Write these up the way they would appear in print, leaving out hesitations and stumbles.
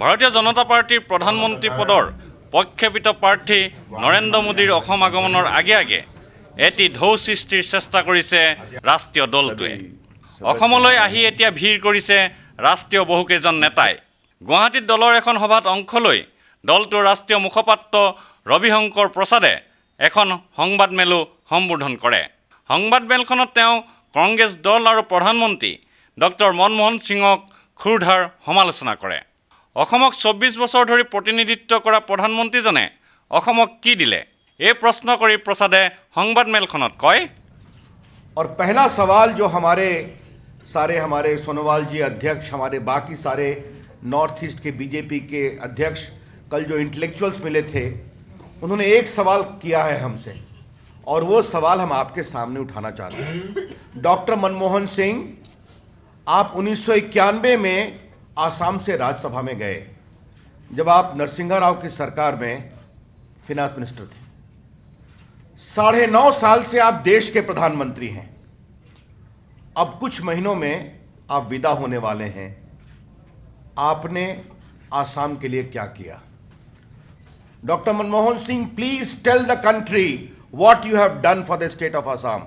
ভাৰতীয় জনতা পাৰ্টিৰ প্ৰধানমন্ত্ৰী পদৰ প্ৰক্ষেপিত প্ৰাৰ্থী নৰেন্দ্ৰ মোদীৰ অসম আগমনৰ আগে আগে এটি ঢৌ সৃষ্টিৰ চেষ্টা কৰিছে ৰাষ্ট্ৰীয় দলটোৱে। অসমলৈ আহি এতিয়া ভিৰ কৰিছে ৰাষ্ট্ৰীয় বহুকেইজন নেতাই। গুৱাহাটীত দলৰ এখন সভাত অংশ লৈ দলটোৰ ৰাষ্ট্ৰীয় মুখপাত্ৰ ৰবিশংকৰ প্ৰসাদে এখন সংবাদমেলো সম্বোধন কৰে। সংবাদমেলখনত তেওঁ কংগ্ৰেছ দল আৰু প্ৰধানমন্ত্ৰী ডক্টৰ মনমোহন সিঙক ক্ষুৰধাৰ সমালোচনা কৰে। অসমক 24 বছৰ ধৰি প্ৰতিনিধিত্ব কৰা প্ৰধানমন্ত্ৰীজনে অসমক কি দিলে এই প্ৰশ্ন কৰি প্ৰসাদে সংবাদমেলখনত কয়। और पहला सवाल जो हमारे सोनोवाल जी अध्यक्ष, हमारे बाकी सारे नॉर्थ ईस्ट के बीजेपी के अध्यक्ष कल जो इंटेलेक्चुअल्स मिले थे, उन्होंने एक सवाल किया है हमसे और वो सवाल हम आपके सामने उठाना चाहते हैं। डॉक्टर मनमोहन सिंह, आप 1991 में आसाम से राज्यसभा में गए जब आप नरसिंहा राव की सरकार में फिनांस मिनिस्टर थे। 9.5 साल से आप देश के प्रधानमंत्री हैं। अब कुछ महीनों में आप विदा होने वाले हैं। आपने आसाम के लिए क्या किया? Doctor Manmohan Singh, please tell the country what you have done for the state of Assam.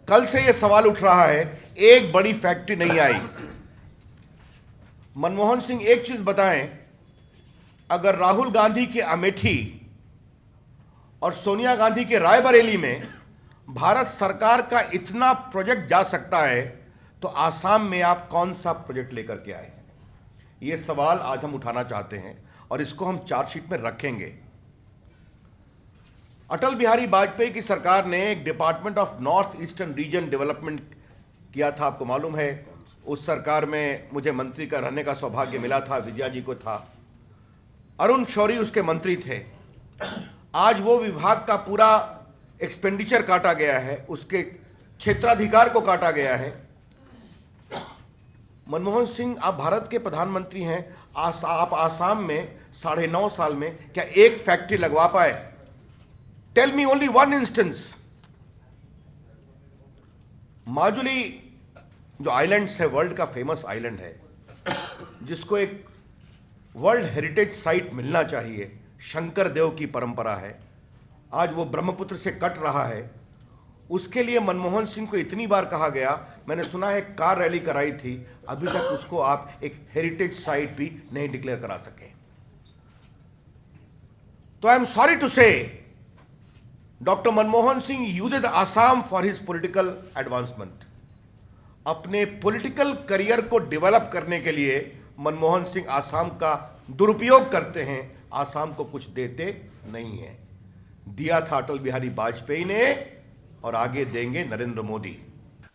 कल से यह सवाल उठ रहा है, एक बड़ी फैक्ट्री नहीं आई। मनमोहन सिंह, एक चीज बताएं, अगर राहुल गांधी के अमेठी और सोनिया गांधी के रायबरेली में भारत सरकार का इतना प्रोजेक्ट जा सकता है तो आसाम में आप कौन सा प्रोजेक्ट लेकर के आए? ये सवाल आज हम उठाना चाहते हैं और इसको हम चार्जशीट में रखेंगे। अटल बिहारी वाजपेयी की सरकार ने एक department of north eastern region development किया था, आपको मालूम है। उस सरकार में मुझे मंत्री का रहने का सौभाग्य मिला था, विजया जी को था। अरुण शौरी उसके मंत्री थे। आज वो विभाग का पूरा एक्सपेंडिचर काटा गया है, उसके क्षेत्राधिकार को काटा गया है। मनमोहन सिंह, आप भारत के प्रधानमंत्री हैं, आप आसाम में 9.5 साल में क्या एक फैक्ट्री लगवा पाए? Tell me only one instance. Majuli जो आइलैंड्स है, वर्ल्ड का फेमस आइलैंड है, जिसको एक वर्ल्ड हेरिटेज साइट मिलना चाहिए, शंकर देव की परंपरा है, आज वो ब्रह्मपुत्र से कट रहा है। उसके लिए मनमोहन सिंह को इतनी बार कहा गया, मैंने सुना है कार रैली कराई थी, अभी तक उसको आप एक हेरिटेज साइट भी नहीं डिक्लेयर करा सके। तो आई एम सॉरी टू से doctor Manmohan Singh used Assam for his political advancement. अपने पॉलिटिकल करियर को डेवलप करने के लिए मनमोहन सिंह आसाम का दुरुपयोग करते हैं, आसाम को कुछ देते नहीं है। दिया था अटल बिहारी वाजपेयी ने और आगे देंगे नरेंद्र मोदी।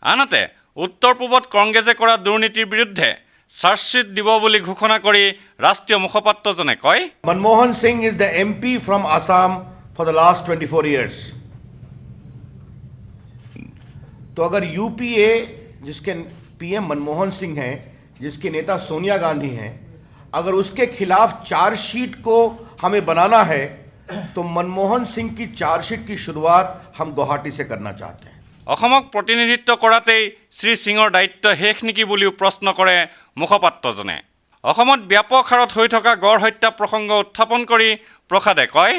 আনহাতে উত্তৰ পূবত কংগ্ৰেছে কৰা দুৰ্নীতিৰ বিৰুদ্ধে চাৰ্জশ্বীট দিব বুলি ঘোষণা কৰি ৰাষ্ট্ৰীয় মুখপাত্ৰজনে কয়, Manmohan Singh is the MP from Assam for the last 24 years। तो अगर UPA, जिसके PM मनमोहन सिंह हैं, जिसके नेता सोनिया गांधी हैं, अगर उसके खिलाफ चार्जशीट को हमें बनाना है तो मनमोहन सिंह की चार्जशीट की शुरुआत हम गुवाहाटी से करना चाहते हैं। অসমক প্ৰতিনিধিত্ব কৰাতেই শ্ৰী সিঙৰ দায়িত্ব শেষ নেকি বুলিও প্ৰশ্ন কৰে মুখপাত্ৰজনে। অসমত ব্যাপক হাৰত হৈ থকা গড় হত্যা প্ৰসংগ উত্থাপন কৰি প্ৰসাদে কয়,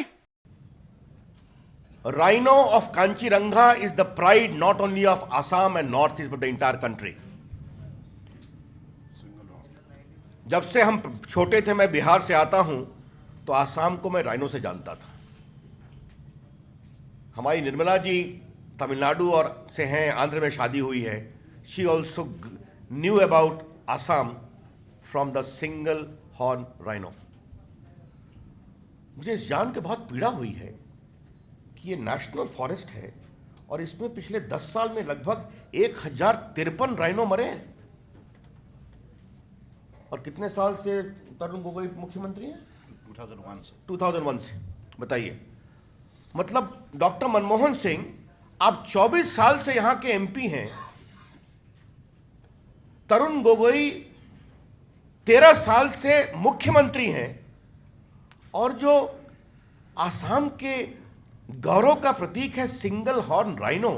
Rhino of Kanchiranga is the pride not only of Assam and North East but the entire country। जब से हम छोटे थे, मैं बिहार से आता हूं, तो आसाम को मैं राइनो से जानता था। हमारी निर्मला जी तमिलनाडु और से हैं, आंध्र में शादी हुई है। She also knew about Assam from the single horn rhino. मुझे इस जान के बहुत पीड़ा हुई है कि ये नेशनल फॉरेस्ट है और इसमें पिछले 10 साल में लगभग 1053 राइनो मरे हैं। और कितने साल से तरुण गोगोई मुख्यमंत्री हैं? 2001 से। बताइए, मतलब डॉक्टर मनमोहन सिंह, आप 24 साल से यहां के MP हैं। तरुण गोगोई 13 साल से मुख्यमंत्री हैं और जो आसाम के गौरव का प्रतीक है सिंगल हॉर्न राइनो,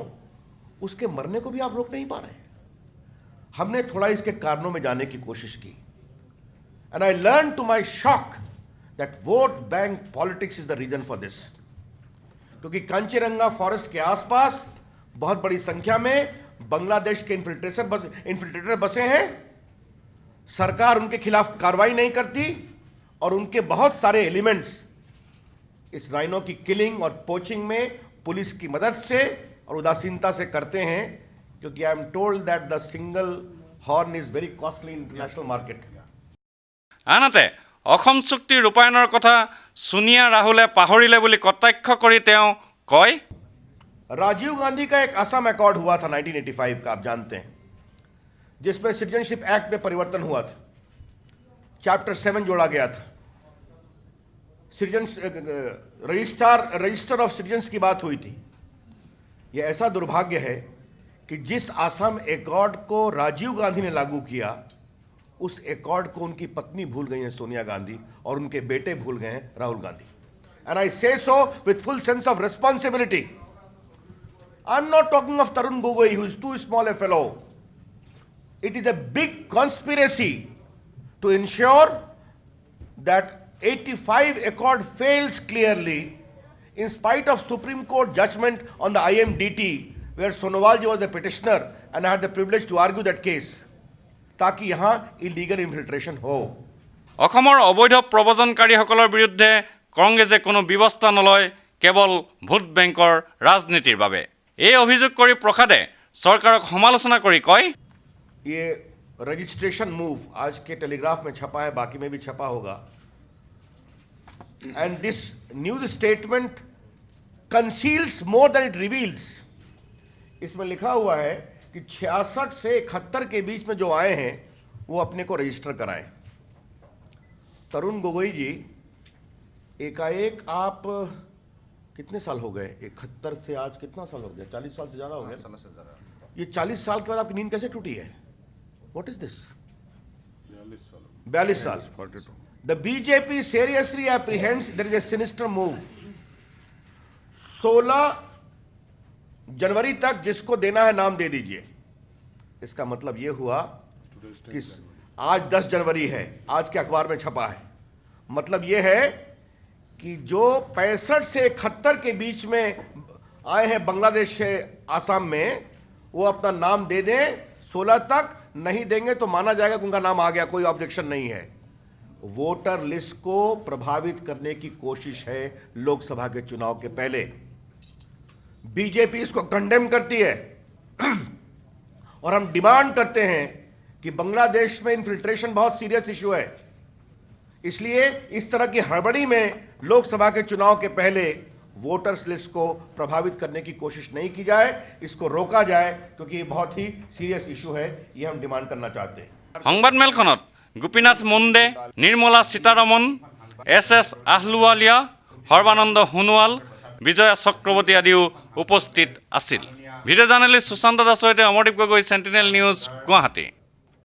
उसके मरने को भी आप रोक नहीं पा रहे हैं। हमने थोड़ा इसके कारणों में जाने की कोशिश की And I learned to my shock that vote bank politics is the reason for this. क्योंकि कांचीरंगा फॉरेस्ट के आसपास बहुत बड़ी संख्या में बांग्लादेश के इन्फिल्ट्रेटर बसे हैं। सरकार उनके खिलाफ कार्रवाई नहीं करती और उनके बहुत सारे एलिमेंट्स इस राइनो की किलिंग और पोचिंग में पुलिस की मदद से और उदासीनता से करते हैं, क्योंकि I am told that the single horn is very costly in international market. আনহাতে অসম চুক্তি ৰূপায়ণৰ কথা সোনিয়া ৰাহুলে পাহৰিলে বুলি কটাক্ষ কৰি তেওঁ কয়, राजीव गांधी का एक असम अकॉर्ड हुआ था 1985 का, आप जानते हैं, जिसमें सिटीजनशिप एक्ट में परिवर्तन हुआ था, चैप्टर 7 जोड़ा गया था, रजिस्टर ऑफ सिटीजन्स की बात हुई थी। यह ऐसा दुर्भाग्य है कि जिस असम अकॉर्ड को राजीव गांधी ने लागू किया, उस अकॉर्ड को उनकी पत्नी भूल गई हैं सोनिया गांधी, और उनके बेटे भूल गए हैं Rahul Gandhi. And I say so with full sense of responsibility. I am not talking of Tarun Gogoi, who is too small a fellow. It is a big conspiracy to ensure that 85 accord fails clearly in spite of Supreme Court judgment on the IMDT, where Sonowal ji was the petitioner and I had the privilege to argue that case, ताकि यहाँ illegal infiltration हो। অসমৰ অবৈধ প্ৰব্ৰজনকাৰীসকলৰ বিৰুদ্ধে কংগ্ৰেছে কোনো ব্যৱস্থা নলয় কেৱল ভোট বেংকৰ ৰাজনীতিৰ বাবে। এই অভিযোগ কৰি প্ৰসাদে চৰকাৰক সমালোচনা কৰি কয়, ये रजिस्ट्रेशन मूव आज के टेलीग्राफ में छपा है, बाकी में भी छपा होगा, and this news statement conceals more than it reveals। इसमें लिखा हुआ है कि 66 से 71 के बीच में जो आए हैं वो अपने को रजिस्टर कराएं। तरुण गोगोई जी, एकाएक आप कितने साल हो गए? 71 से आज कितना साल हो गया? 40 साल से ज़्यादा हो गया। ये 40 साल के बाद आपकी नींद कैसे टूटी है? What is this? 42 साल। The BJP seriously apprehends there is a sinister move। 16 जनवरी तक जिसको देना है नाम दे दीजिए। इसका मतलब यह हुआ कि आज 10 जनवरी है, आज के अखबार में छपा है। मतलब यह है कि जो 65 से 71 के बीच में आए हैं बांग्लादेश से आसाम में, वो अपना नाम दे दें। 16 तक नहीं देंगे तो माना जाएगा कि उनका नाम आ गया, कोई ऑब्जेक्शन नहीं है। वोटर लिस्ट को प्रभावित करने की कोशिश है लोकसभा के चुनाव के पहले। बीजेपी इसको कंडेम करती है और हम डिमांड करते हैं कि बांग्लादेश में इन्फिल्ट्रेशन बहुत सीरियस इशू है, इसलिए इस तरह की हड़बड़ी में लोकसभा के चुनाव के पहले वोटर्स लिस्ट को प्रभावित करने की कोशिश नहीं की जाए, इसको रोका जाए, क्योंकि ये बहुत ही सीरियस इशू है। ये हम डिमांड करना चाहते हैं। সংবাদমেলখনত গোপীনাথ মুণ্ডে, নিৰ্মলা সীতাৰমণ, SS আহলুৱালিয়া, সৰ্বানন্দ সোণোৱাল, বিজয়া চক্ৰৱৰ্তী আদিও উপস্থিত আছিল। ভিডিঅ' জাৰ্নেলিষ্ট সুশান্ত দাসৰ সৈতে অমৰদীপ গগৈ, চেণ্টিনেল নিউজ, গুৱাহাটী।